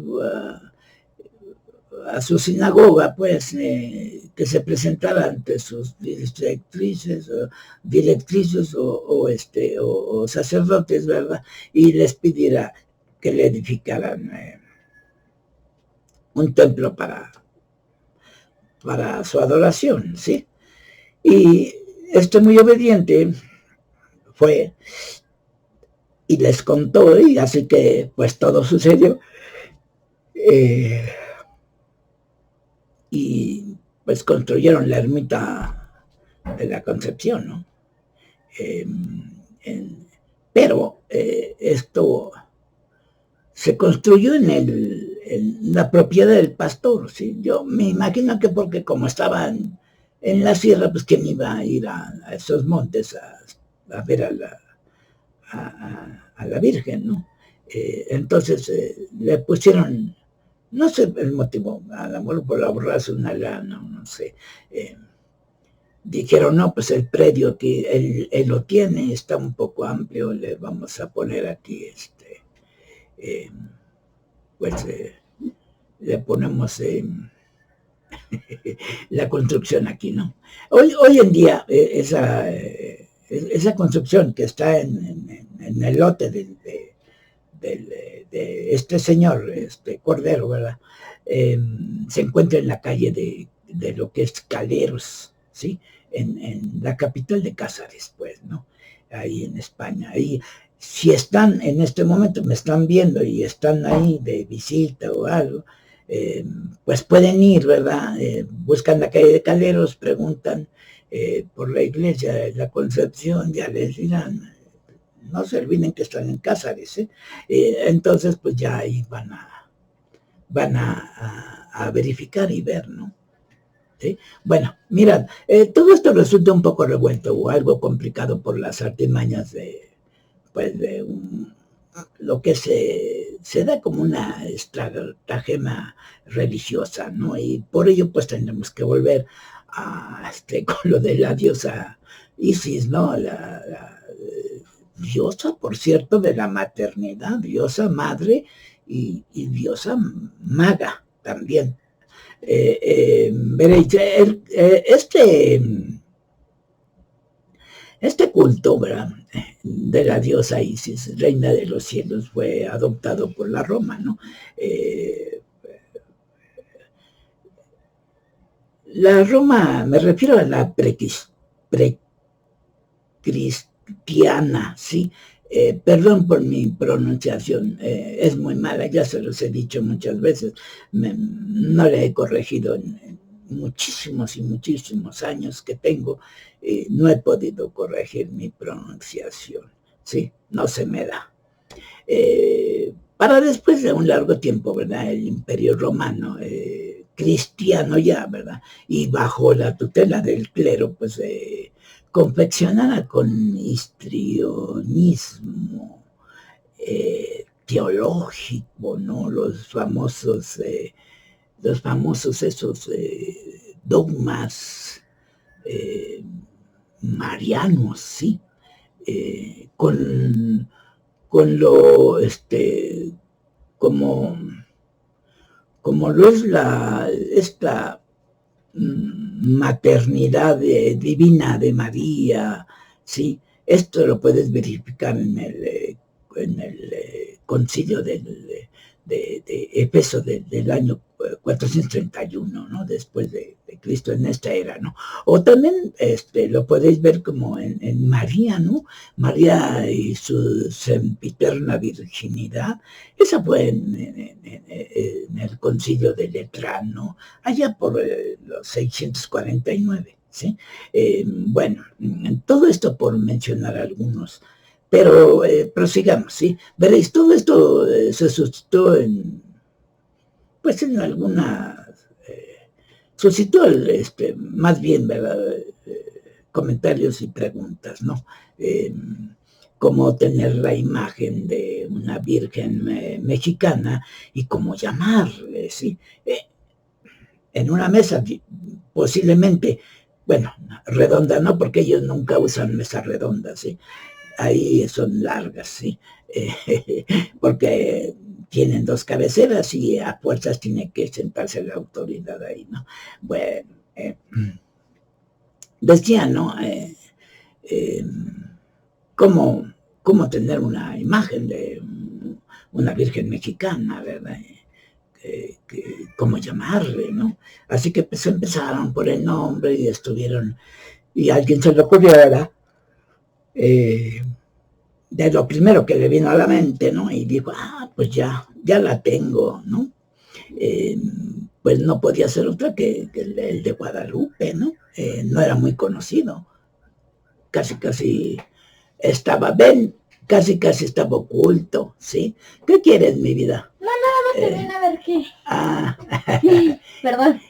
A su sinagoga, pues, que se presentara ante sus directrices o sacerdotes, ¿verdad? Y les pidiera que le edificaran un templo para su adoración, ¿sí? Y muy obediente fue y les contó, y así que pues todo sucedió. Y pues construyeron la ermita de la Concepción, ¿no? Pero esto se construyó en la propiedad del pastor, ¿sí? Yo me imagino que porque como estaban en la sierra, pues quién iba a ir a esos montes a ver a la Virgen, ¿no? Entonces le pusieron, no sé el motivo, a lo mejor por ahorrarse una lana, no sé. Dijeron, no, pues el predio que él lo tiene, está un poco amplio, le vamos a poner aquí, pues le ponemos la construcción aquí, ¿no? Hoy en día, esa construcción que está en el lote de este señor, Cordero, ¿verdad? Se encuentra en la calle de lo que es Caleros, ¿sí? En la capital de Cáceres, pues, ¿no? Ahí en España. Ahí, si están en este momento, me están viendo y están ahí de visita o algo, pues pueden ir, ¿verdad? Buscan la calle de Caleros, preguntan por la iglesia de la Concepción, ya les dirán, no se olviden que están en Cáceres, ¿eh? Entonces pues ya ahí van a verificar y ver, ¿no? ¿Sí? Bueno, mirad, todo esto resulta un poco revuelto o algo complicado por las artimañas pues lo que se da como una estratagema religiosa, ¿no? Y por ello pues tendremos que volver con lo de la diosa Isis, ¿no? La diosa, por cierto, de la maternidad, diosa madre y diosa maga también. Veréis, este culto, ¿verdad?, de la diosa Isis, reina de los cielos, fue adoptado por la Roma, ¿no? La Roma, me refiero a la precristiana, ¿sí? Perdón por mi pronunciación, es muy mala, ya se los he dicho muchas veces, no la he corregido en muchísimos y muchísimos años que tengo, no he podido corregir mi pronunciación, ¿sí? No se me da. Para después de un largo tiempo, ¿verdad?, el Imperio Romano, cristiano ya, ¿verdad?, y bajo la tutela del clero, pues confeccionada con histrionismo teológico, ¿no? Los famosos esos dogmas marianos, ¿sí? Con lo, como lo es esta maternidad divina de María, ¿sí? Esto lo puedes verificar en el concilio de Éfeso del año 431, ¿no? Después de Cristo en esta era, ¿no? O también lo podéis ver como en María, ¿no? María y su sempiterna virginidad. Esa fue en el concilio de Letrán, ¿no? Allá por los 649, ¿sí? Bueno, todo esto por mencionar algunos. Pero prosigamos, ¿sí? Veréis, todo esto se suscitó pues en alguna suscitó más bien, ¿verdad? Comentarios y preguntas, ¿no? Cómo tener la imagen de una virgen mexicana y cómo llamarle, ¿sí? En una mesa posiblemente, bueno, redonda no, porque ellos nunca usan mesas redondas, ¿sí? Ahí son largas, ¿sí? Porque tienen dos cabeceras y a fuerzas tiene que sentarse la autoridad ahí, ¿no? Bueno, decía, ¿no? Cómo tener una imagen de una virgen mexicana, ¿verdad? Cómo llamarle, ¿no? Así que pues empezaron por el nombre y estuvieron, y a alguien se le ocurrió, ¿verdad? De lo primero que le vino a la mente, ¿no? Y dijo, pues ya la tengo, ¿no? Pues no podía ser otra que el de Guadalupe, ¿no? No era muy conocido. Casi estaba, casi estaba oculto, ¿sí? ¿Qué quieres, mi vida? No, nada más te ven a ver qué. Perdón.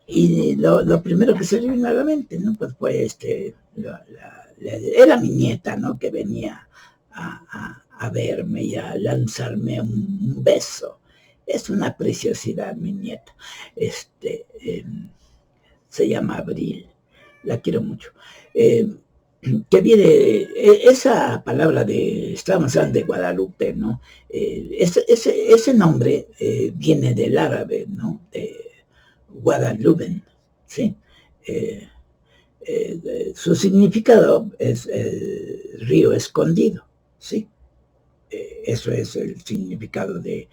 Y lo primero que se le vino a la mente, ¿no? Pues fue era mi nieta, ¿no? Que venía a verme y a lanzarme un beso. Es una preciosidad, mi nieta. Se llama Abril. La quiero mucho. Que viene, esa palabra estábamos hablando de Guadalupe, ¿no? Ese nombre viene del árabe, ¿no? De Guadalupe, ¿sí? Su significado es río escondido, ¿sí? Eso es el significado de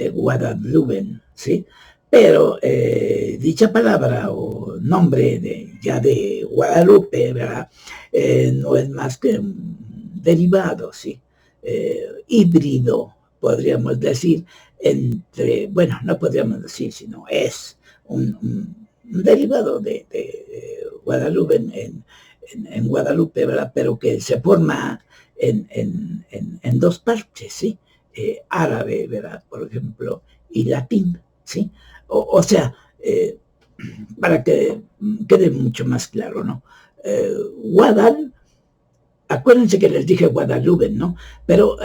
Guadalupe, ¿sí? Pero dicha palabra o nombre de Guadalupe, ¿verdad? No es más que un derivado, ¿sí? Híbrido, podríamos decir, bueno, no podríamos decir, sino es un derivado de Guadalupe en Guadalupe, ¿verdad? Pero que se forma en dos partes, ¿sí? Árabe, ¿verdad? Por ejemplo, y latín, ¿sí? O sea, para que quede mucho más claro, ¿no? Guadal, acuérdense que les dije Guadalupe, ¿no? Pero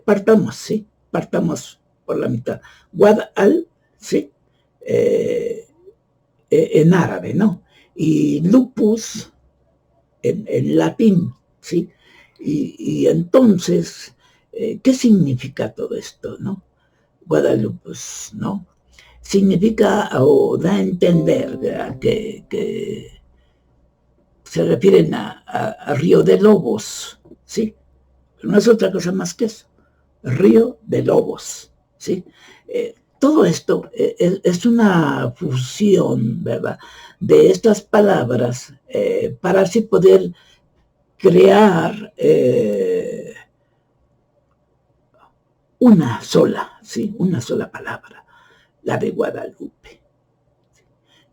partamos, ¿sí? Partamos por la mitad. Guadal, ¿sí? En árabe, ¿no? Y lupus en latín, ¿sí? Y entonces, ¿qué significa todo esto, no? Guadalupe, ¿no? Significa o da a entender que se refieren a Río de Lobos, ¿sí? No es otra cosa más que eso, Río de Lobos, ¿sí? Todo esto es una fusión, ¿verdad?, de estas palabras para así poder crear una sola, ¿sí? Una sola palabra, la de Guadalupe.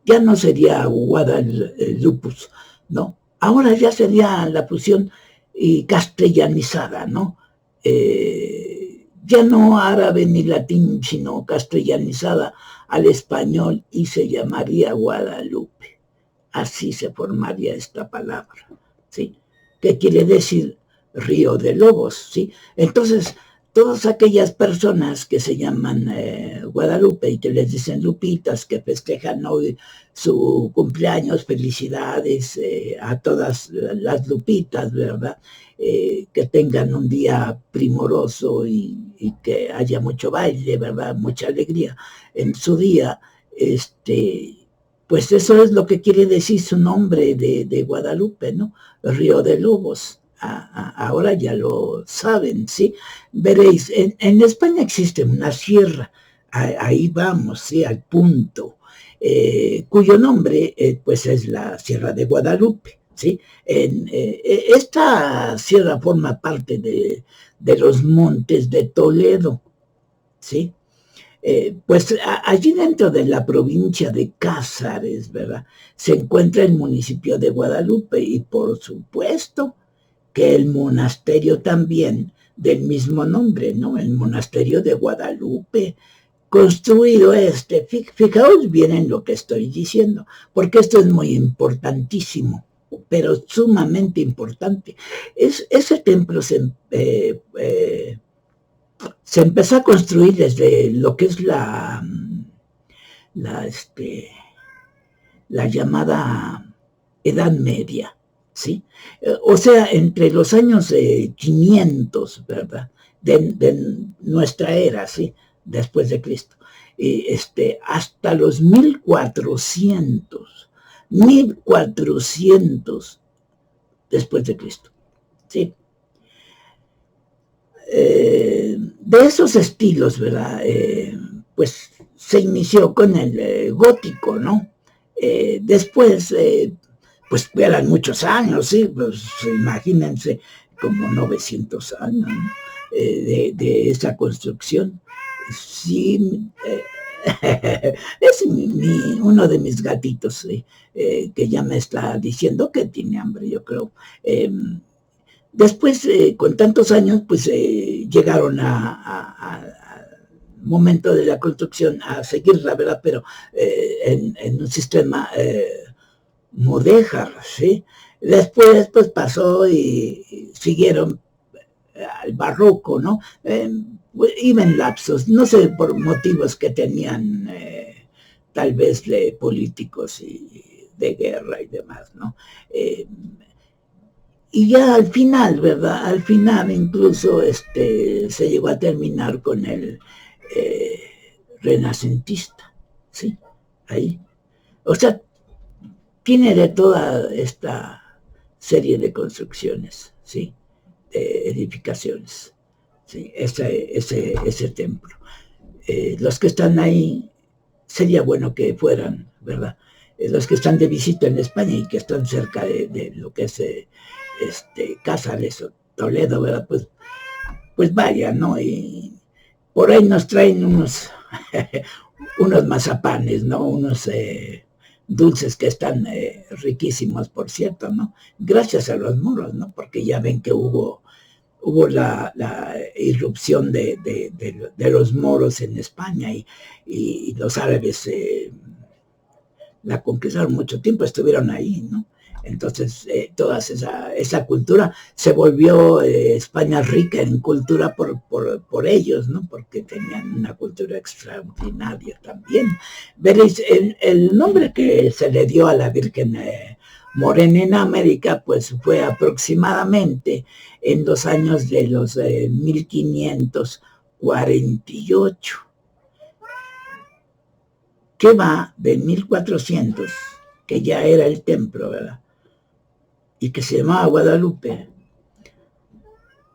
Ya no sería Guadalupus, ¿no? Ahora ya sería la fusión y castellanizada, ¿no? Ya no árabe ni latín, sino castellanizada al español y se llamaría Guadalupe. Así se formaría esta palabra, ¿sí? ¿Qué quiere decir río de lobos, ¿sí? Entonces, todas aquellas personas que se llaman Guadalupe y que les dicen Lupitas, que festejan hoy su cumpleaños, felicidades a todas las Lupitas, ¿verdad? Que tengan un día primoroso y que haya mucho baile, ¿verdad? Mucha alegría en su día, pues eso es lo que quiere decir su nombre de Guadalupe, ¿no? Río de Lobos. Ahora ya lo saben, ¿sí? Veréis, en España existe una sierra, ahí vamos, ¿sí? Al punto. cuyo nombre pues es la Sierra de Guadalupe, ¿sí? Esta sierra forma parte de los montes de Toledo, ¿sí? Pues allí dentro de la provincia de Cázares, ¿verdad?, se encuentra el municipio de Guadalupe y por supuesto que el monasterio también del mismo nombre, ¿no? El monasterio de Guadalupe, construido fijaos bien en lo que estoy diciendo, porque esto es muy importantísimo, pero sumamente importante. Ese templo se empezó a construir desde lo que es la llamada Edad Media, ¿sí? O sea, entre los años 500, ¿verdad?, de nuestra era, ¿sí?, después de Cristo, hasta los 1400 después de Cristo, ¿sí? De esos estilos, ¿verdad?, pues se inició con el gótico, ¿no? Después, pues eran muchos años, ¿sí? Pues imagínense, como 900 años, ¿no?, de esa construcción. Sí, es uno de mis gatitos, que ya me está diciendo que tiene hambre, yo creo. Después, con tantos años, pues llegaron al momento de la construcción a seguirla, ¿verdad?, pero en un sistema mudéjar, ¿sí? Después, pues pasó y siguieron al barroco, ¿no? Iba en lapsos, no sé, por motivos que tenían tal vez políticos y de guerra y demás, ¿no? Y ya al final, ¿verdad? Al final incluso se llegó a terminar con el renacentista, ¿sí? Ahí. O sea, tiene de toda esta serie de construcciones, ¿sí?, de edificaciones, ¿sí?, ese templo. Los que están ahí, sería bueno que fueran, ¿verdad? Los que están de visita en España y que están cerca de lo que es Cázares o Toledo, ¿verdad? Pues vayan, ¿no? Y por ahí nos traen unos mazapanes, ¿no? Unos dulces que están riquísimos, por cierto, ¿no? Gracias a los moros, ¿no? Porque ya ven que hubo la irrupción de los moros en España y los árabes la conquistaron mucho tiempo, estuvieron ahí, ¿no? Entonces, toda esa cultura se volvió España rica en cultura por ellos, ¿no? Porque tenían una cultura extraordinaria también. Veréis, el nombre que se le dio a la Virgen Morena en América, pues fue aproximadamente en los años de los 1548, que va de 1400, que ya era el templo, ¿verdad?, y que se llamaba Guadalupe,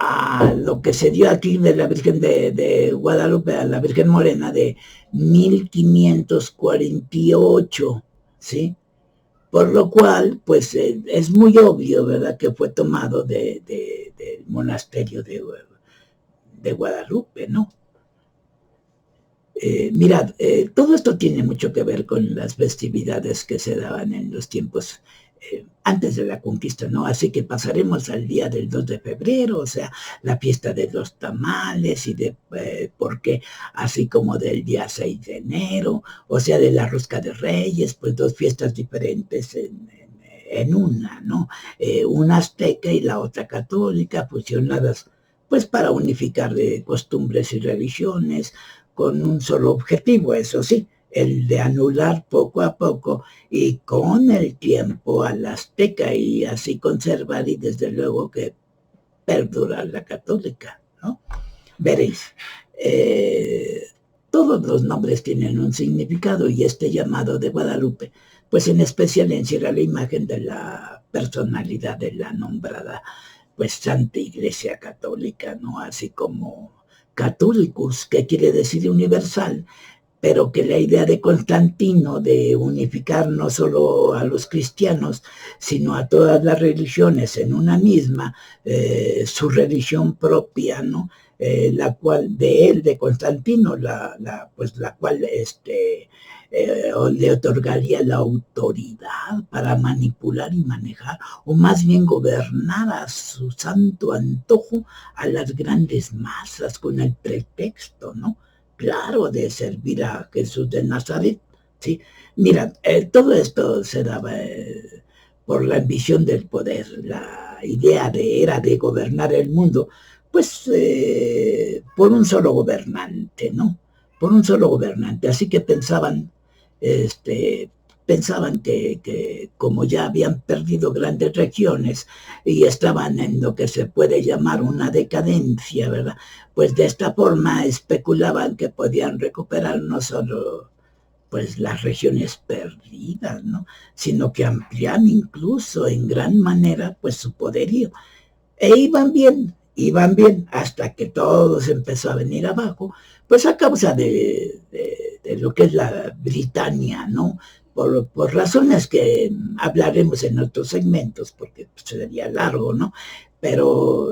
a lo que se dio aquí de la Virgen de Guadalupe, a la Virgen Morena, de 1548, ¿sí? Por lo cual, pues es muy obvio, ¿verdad?, que fue tomado del monasterio de Guadalupe, ¿no? Mirad, todo esto tiene mucho que ver con las festividades que se daban en los tiempos antes de la conquista, ¿no? Así que pasaremos al día del 2 de febrero, o sea, la fiesta de los tamales y porque así como del día 6 de enero, o sea, de la rosca de Reyes, pues dos fiestas diferentes en una, ¿no? Una azteca y la otra católica, fusionadas pues para unificar costumbres y religiones con un solo objetivo, eso sí, el de anular poco a poco y con el tiempo a la azteca y así conservar y desde luego que perdurar la católica, ¿no? Veréis, todos los nombres tienen un significado y este llamado de Guadalupe, pues en especial encierra la imagen de la personalidad de la nombrada, pues Santa Iglesia Católica, ¿no? Así como Catholicus, que quiere decir universal, pero que la idea de Constantino de unificar no solo a los cristianos, sino a todas las religiones en una misma, su religión propia, ¿no? La cual de él, de Constantino, pues la cual le otorgaría la autoridad para manipular y manejar, o más bien gobernar a su santo antojo a las grandes masas con el pretexto, ¿no? Claro, de servir a Jesús de Nazaret, ¿sí? Mira, todo esto se daba por la ambición del poder, la idea era de gobernar el mundo, pues por un solo gobernante, ¿no? Por un solo gobernante, así que pensaban que como ya habían perdido grandes regiones y estaban en lo que se puede llamar una decadencia, ¿verdad? Pues de esta forma especulaban que podían recuperar no solo pues las regiones perdidas, ¿no? Sino que ampliaban incluso en gran manera pues su poderío. E iban bien, hasta que todo se empezó a venir abajo, pues a causa de lo que es la Britania, ¿no? Por razones que hablaremos en otros segmentos, porque pues, sería largo, ¿no? Pero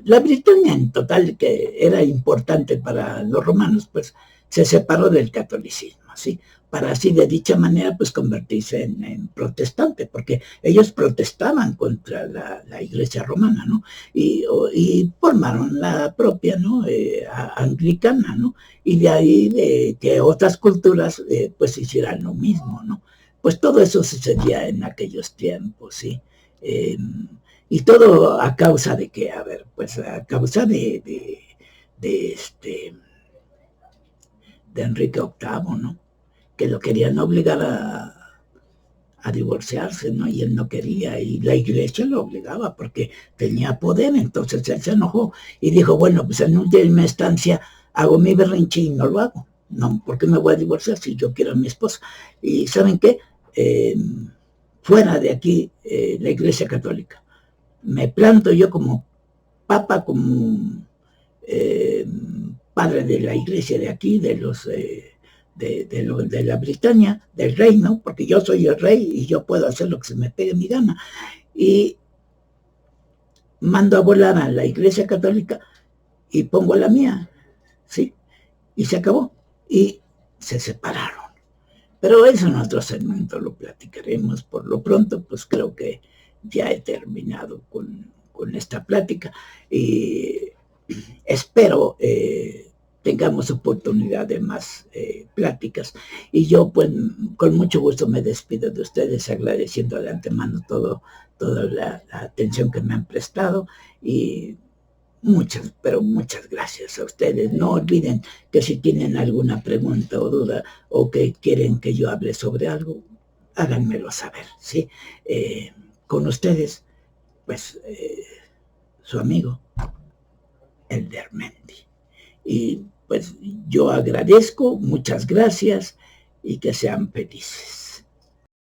la Britania en total, que era importante para los romanos, pues se separó del catolicismo, ¿sí? Para así de dicha manera pues convertirse en protestante, porque ellos protestaban contra la iglesia romana, ¿no? Y formaron la propia, ¿no? Anglicana, ¿no? Y de ahí de que otras culturas pues hicieran lo mismo, ¿no? Pues todo eso sucedía en aquellos tiempos, ¿sí? Y todo a causa de que, a ver, pues a causa de Enrique VIII, ¿no? Que lo querían obligar a divorciarse, ¿no? Y él no quería, y la iglesia lo obligaba porque tenía poder, entonces él se enojó y dijo, bueno, pues en última instancia hago mi berrinche y no lo hago. No, ¿por qué me voy a divorciar si yo quiero a mi esposa? Y ¿saben qué? Fuera de aquí la iglesia católica. Me planto yo como papa, como padre de la iglesia de aquí, de los de la Britania, del reino, porque yo soy el rey y yo puedo hacer lo que se me pegue mi gana. Y mando a volar a la iglesia católica y pongo la mía, ¿sí? Y se acabó. Y se separaron. Pero eso en otro segmento lo platicaremos. Por lo pronto, pues creo que ya he terminado con esta plática y espero tengamos oportunidad de más pláticas. Y yo pues con mucho gusto me despido de ustedes agradeciendo de antemano toda la atención que me han prestado y pero muchas gracias a ustedes. No olviden que si tienen alguna pregunta o duda o que quieren que yo hable sobre algo, háganmelo saber, ¿sí? Con ustedes, pues, su amigo, Elder Mendy. Y pues yo agradezco, muchas gracias y que sean felices.